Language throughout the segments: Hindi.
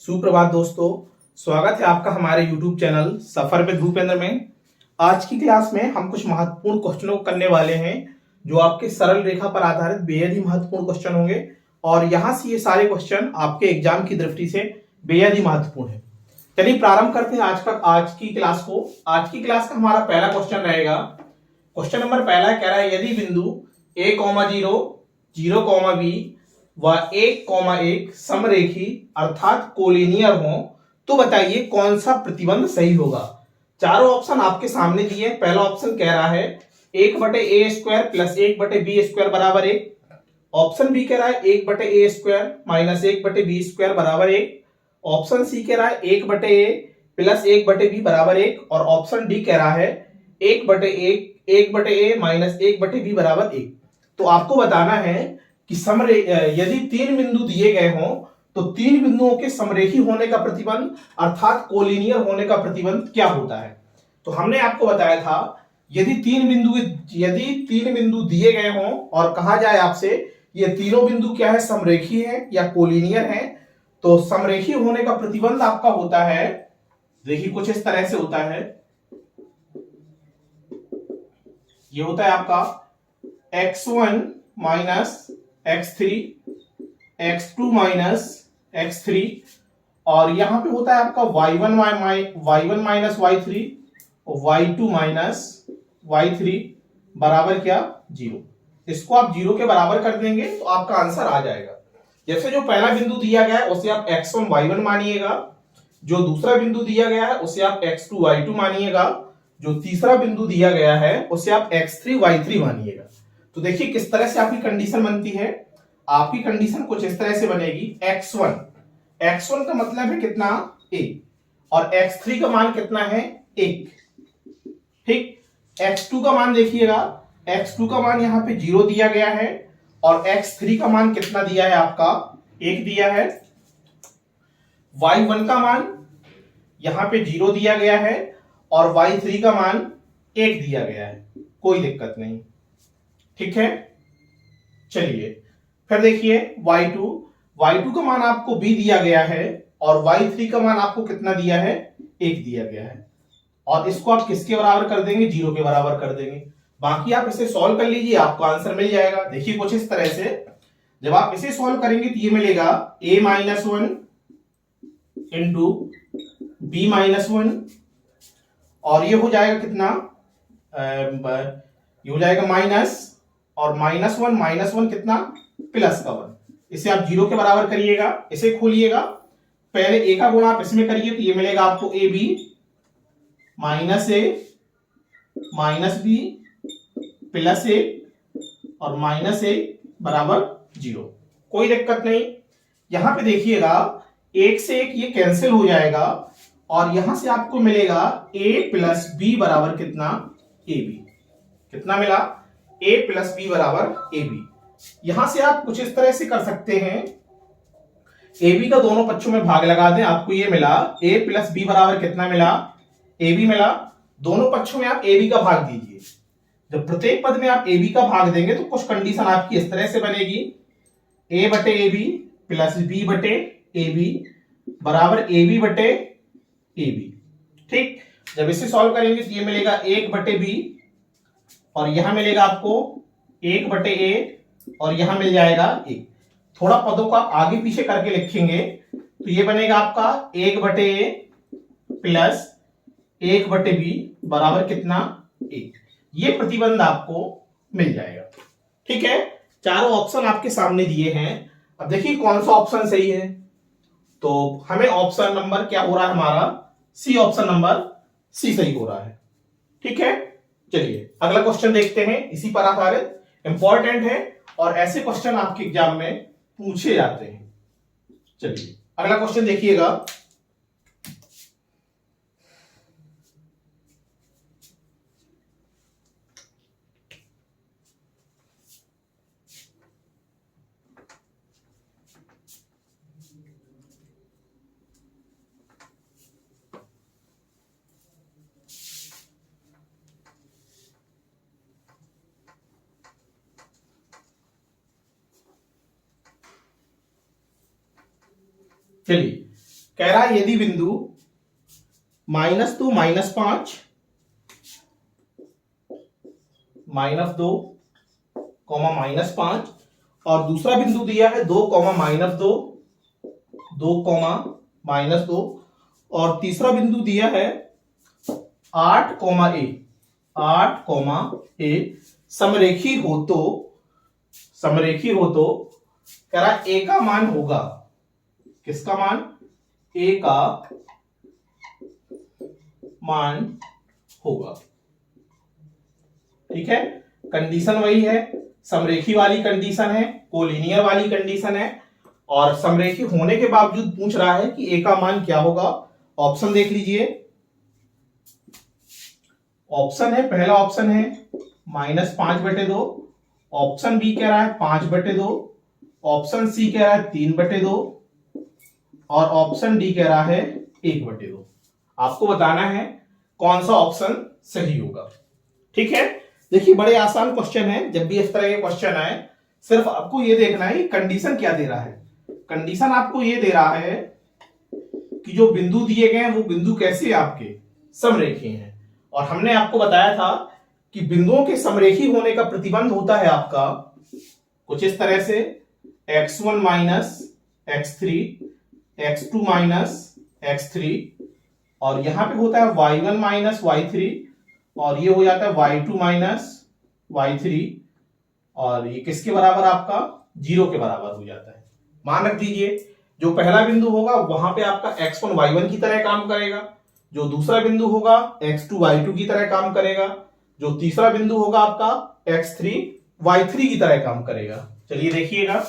सुप्रभात दोस्तों, स्वागत है आपका हमारे YouTube channel suffer with Bhupendra में। आज की क्लास में हम कुछ महत्वपूर्ण क्वेश्चनों को करने वाले हैं जो आपके सरल रेखा पर आधारित बेहद ही महत्वपूर्ण क्वेश्चन होंगे और यहां से ये सारे क्वेश्चन आपके एग्जाम की दृष्टि से बेहद ही महत्वपूर्ण है। चलिए प्रारंभ करते हैं आज की क्लास को। आज की क्लास का हमारा पहला क्वेश्चन रहेगा। क्वेश्चन नंबर पहला कह रहा है यदि बिंदु a,0 0,b व 1,1 समरेखी अर्थात कोलिनियर हो तो बताइए कौन सा प्रतिबंध सही होगा। चारों ऑप्शन आपके सामने दिए। पहला ऑप्शन कह रहा है 1/a² प्लस 1/b² बराबर 1। ऑप्शन बी कह रहा है 1/a² माइनस 1/b² बराबर 1। ऑप्शन सी कह रहा है 1/a प्लस 1/b बराबर 1 और ऑप्शन डी कह रहा है 1/a माइनस 1/b बराबर 1। तो आपको बताना है कि यदि तीन बिंदु दिए गए हों तो तीन बिंदुओं के समरेखी होने का प्रतिबंध अर्थात कोलिनियर होने का प्रतिबंध क्या होता है। तो हमने आपको बताया था यदि तीन बिंदु दिए गए हों और कहा जाए आपसे ये तीनों बिंदु क्या है, समरेखी है या कोलिनियर है, तो समरेखी होने का प्रतिबंध आपका होता है, देखिए कुछ इस तरह से होता है। ये होता है आपका x1 minus x3 x2 minus x3 और यहां पे होता है आपका y1 माइनस y3 और y2 माइनस y3 बराबर क्या, 0। इसको आप 0 के बराबर कर देंगे तो आपका आंसर आ जाएगा। जैसे जो पहला बिंदु दिया गया है उसे आप x1 y1 मानिएगा, जो दूसरा बिंदु दिया गया है उसे आप x2 y2 मानिएगा, जो तीसरा बिंदु दिया गया है उसे आप x3 y3 मानिएगा। तो देखिए किस तरह से आपकी कंडीशन बनती है। आपकी कंडीशन कुछ इस तरह से बनेगी। x1 का मतलब है कितना, 1 और x3 का मान कितना है, 1। ठीक, x2 का मान देखिएगा, x2 का मान यहां पे 0 दिया गया है और x3 का मान कितना दिया है आपका, 1 दिया है। y1 का मान यहां पे 0 दिया गया है और y3 का मान 1 दिया गया है, कोई दिक्कत नहीं। ठीक है, चलिए फिर देखिए y2 का मान आपको b दिया गया है और y3 का मान आपको कितना दिया है, 1 दिया गया है और इसको आप किसके बराबर कर देंगे, 0 के बराबर कर देंगे। बाकी आप इसे सॉल्व कर लीजिए, आपको आंसर मिल जाएगा। देखिए कुछ इस तरह से जब आप इसे सॉल्व करेंगे तो ये मिलेगा a-1 इंटू b-1 और ये हो जाएगा कितना, ये हो जाएगा माइनस और -1 कितना, प्लस का 1। इसे आप 0 के बराबर करिएगा, इसे खोलिएगा, पहले a का गुणा आप इसमें करिए तो ये मिलेगा आपको ab minus a minus b plus a और माइनस a बराबर 0, कोई दिक्कत नहीं। यहां पे देखिएगा 1 से 1 ये कैंसिल हो जाएगा और यहां से आपको मिलेगा a प्लस b बराबर कितना, ab। कितना मिला, a प्लस b बराबर ab। यहां से आप कुछ इस तरह से कर सकते हैं, ab का दोनों पक्षों में भाग लगा दें, आपको ये मिला a प्लस b बराबर कितना मिला, ab मिला। दोनों पक्षों में आप ab का भाग दीजिए। जब प्रत्येक पद में आप ab का भाग देंगे तो कुछ कंडीशन आपकी इस तरह से बनेगी, a बटे ab प्लस b बटे ab बराबर ab बटे ab। ठीक, जब इसे सॉल्व करेंगे तो ये मिलेगा 1 बटे b और यहां मिलेगा आपको 1 बटे a और यहां मिल जाएगा 1। थोड़ा पदों को आप आगे पीछे करके लिखेंगे तो ये बनेगा आपका 1 बटे a प्लस 1 बटे b बराबर कितना, 1। ये प्रतिबंध आपको मिल जाएगा। ठीक है, चारों ऑप्शन आपके सामने दिए हैं। अब देखिए कौन सा ऑप्शन सही है, तो हमें ऑप्शन नंबर क्या हो रहा है हमारा, सी, ऑप्शन नंबर सी सही हो रहा है। ठीक है, चलिए अगला क्वेश्चन देखते हैं, इसी पर आधारित, इंपॉर्टेंट है और ऐसे क्वेश्चन आपके एग्जाम में पूछे जाते हैं। चलिए अगला क्वेश्चन देखिएगा। चलिए कह रहा है यदि बिंदु -2 -5 -2 -5 और दूसरा बिंदु दिया है 2 -2 2 -2 और तीसरा बिंदु दिया है 8 a 8 a समरेखी हो तो कह रहा a का मान होगा, किसका मान? a का मान होगा। ठीक है, कंडीशन वही है, समरेखी वाली कंडीशन है, कोलिनियर वाली कंडीशन है और समरेखी होने के बावजूद पूछ रहा है कि a का मान क्या होगा। ऑप्शन देख लीजिए, ऑप्शन है, पहला ऑप्शन है -5/2, ऑप्शन बी कह रहा है 5/2, ऑप्शन सी कह रहा है 3/2 और ऑप्शन डी कह रहा है 1/2। आपको बताना है कौन सा ऑप्शन सही होगा। ठीक है, देखिए बड़े आसान क्वेश्चन है, जब भी इस तरह के क्वेश्चन आए सिर्फ आपको ये देखना है कंडीशन क्या दे रहा है। कंडीशन आपको ये दे रहा है कि जो बिंदु दिए गए हैं वो बिंदु कैसे आपके समरेखी हैं और हमने आपको बताया था कि बिंदुओं के समरेखी होने का प्रतिबंध होता है आपका कुछ इस तरह से x1 - x3 x2 - x3 और यहां पे होता है y1 - y3 और ये हो जाता है y2 - y3 और ये किसके बराबर आपका 0 के बराबर हो जाता है। मान रख दीजिए जो पहला बिंदु होगा वहां पे आपका x1 y1 की तरह काम करेगा, जो दूसरा बिंदु होगा x2 y2 की तरह काम करेगा, जो तीसरा बिंदु होगा आपका x3 y3 की तरह काम करेगा। चलिए देखिएगा,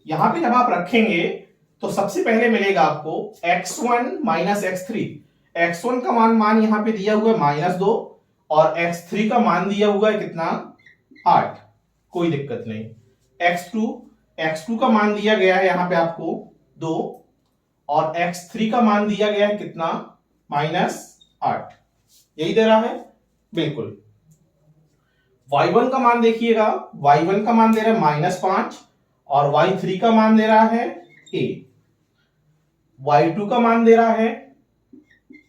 यहां पे जब आप रखेंगे तो सबसे पहले मिलेगा आपको x1 - x3। x1 का मान यहां पे दिया हुआ है -2 और x3 का मान दिया हुआ है कितना 8, कोई दिक्कत नहीं। x2 का मान दिया गया है यहां पे आपको 2 और x3 का मान दिया गया है कितना -8, यही दे रहा है बिल्कुल। y1 का मान देखिएगा, y1 का मान दे रहा है -5 और y3 का मान दे रहा है a, y2 का मान दे रहा है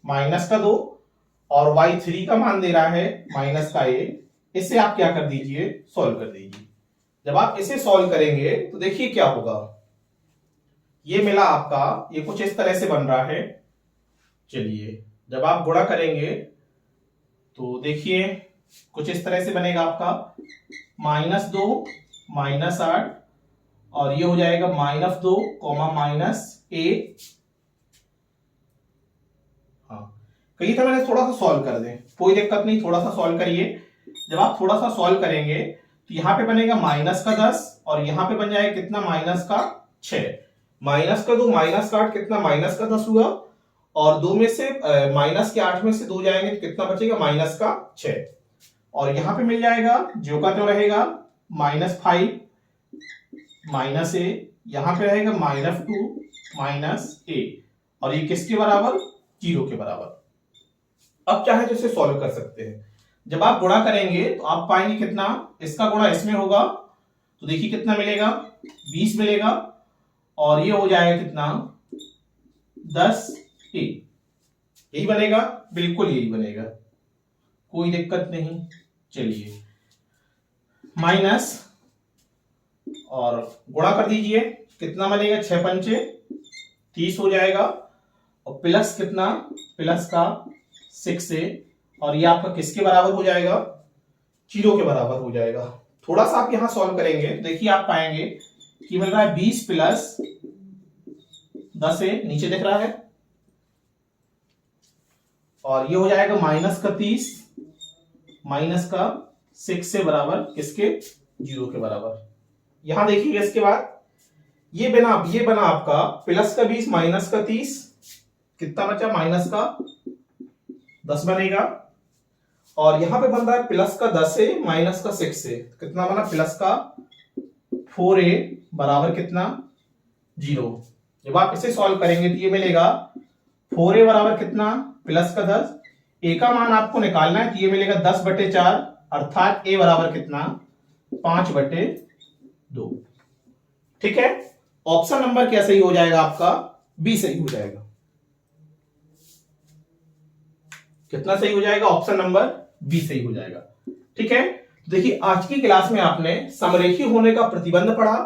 -2 और y3 का मान दे रहा है -a। इसे आप क्या कर दीजिए, सॉल्व कर दीजिए। जब आप इसे सॉल्व करेंगे तो देखिए क्या होगा, ये मिला आपका, ये कुछ इस तरह से बन रहा है। चलिए जब आप गुणा करेंगे तो देखिए कुछ इस तरह से बनेगा आपका -2 -8 और ये हो जाएगा -2 -a। हाँ, कहीं था मैंने थोड़ा सा सॉल्व कर दें, कोई दिक्कत नहीं, थोड़ा सा सॉल्व करिए। जब आप थोड़ा सा सॉल्व करेंगे तो यहां पे बनेगा -10 और यहां पे बन जाएगा कितना -6, -2 -8 कितना -10 हुआ और 2 में से -8 में से 2 जाएंगे तो कितना बचेगा -6 और यहां पे मिल जाएगा जो का तो रहेगा -5 -a, यहां पे रहेगा -2 -a और ये किसके बराबर 0 के बराबर। अब चाहे तो इसे सॉल्व कर सकते हैं। जब आप गुणा करेंगे तो आप पाएंगे कितना, इसका गुणा इसमें होगा तो देखिए कितना मिलेगा 20 मिलेगा और ये हो जाएगा कितना 10a, यही बनेगा, बिल्कुल यही बनेगा, कोई दिक्कत नहीं। चलिए माइनस और गुणा कर दीजिए, कितना बनेगा 6 पंचे 30 हो जाएगा और प्लस कितना, प्लस का 6a और ये आपका किसके बराबर हो जाएगा 0 के बराबर हो जाएगा। थोड़ा सा आप यहां सॉल्व करेंगे देखिए आप पाएंगे कि मिल रहा है 20 प्लस 10a, नीचे दिख रहा है और ये हो जाएगा -30 -6 से बराबर किसके 0 के बराबर। यहां देखिएगा इसके बाद ये बना आपका प्लस का 20 माइनस का 30, कितना बचा -10 बनेगा और यहां पे बन रहा है प्लस का 10 से माइनस का 6 से, कितना बना प्लस का 4a बराबर कितना 0। जब आप इसे सॉल्व करेंगे तो ये मिलेगा 4a बराबर कितना प्लस का 10, a का मान आपको निकालना है तो ये मिलेगा 10/4 अर्थात a बराबर कितना 5/2। ठीक है, ऑप्शन नंबर क्या सही हो जाएगा आपका बी सही हो जाएगा। कितना सही हो जाएगा? ऑप्शन नंबर बी सही हो जाएगा। ठीक है, देखिए आज की क्लास में आपने समरेखी होने का प्रतिबंध पढ़ा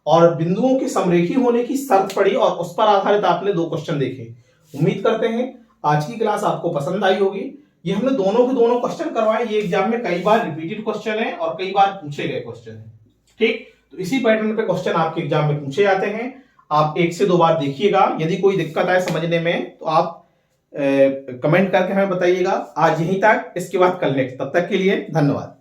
और बिंदुओं के समरेखी होने की शर्त पढ़ी और उस पर आधारित आपने 2 क्वेश्चन देखे। उम्मीद करते हैं आज की क्लास आपको पसंद आई होगी। ये हमने दोनों के दोनों क्वेश्चन करवाए, ये एग्जाम में कई बार रिपीटेड क्वेश्चन है और कई बार पूछे गए क्वेश्चन है। ठीक, तो इसी पैटर्न पे क्वेश्चन आपके एग्जाम में पूछे जाते हैं। आप 1 से 2 बार देखिएगा। यदि कोई दिक्कत आए समझने में तो आप कमेंट करके हमें बताइएगा। आज यहीं तक, इसके बाद कल नेक्स्ट। तब तक के लिए धन्यवाद।